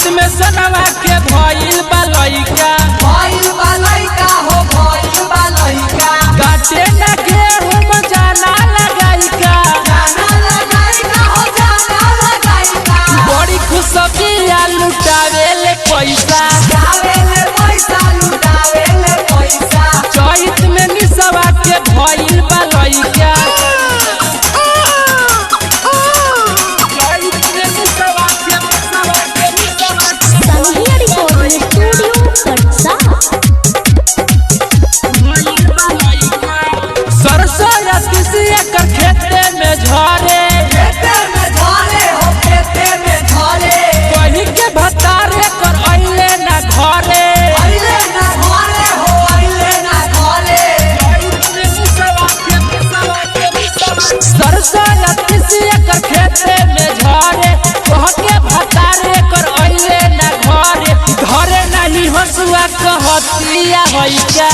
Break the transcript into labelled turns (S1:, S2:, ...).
S1: चैत में सनवा के भइल बा लइका
S2: हो भइल बा लइका
S1: काटे ना गेहूं जाना लगाइका
S2: हो जाना लगाइका
S1: बड़ी खुशबिया लुटावेले पैसा
S2: लुटावेले पैसा
S1: चैत में निसवा के भइल बा लइका सरसों या तीसिया कर खेते में झरे कहीं के भतारे कर अइले ना घरे सरसों या तीसिया कर खेते में झरे कह के भतारे कर अइले ना घरे घरे नहीं हसुआ कहतिया होइका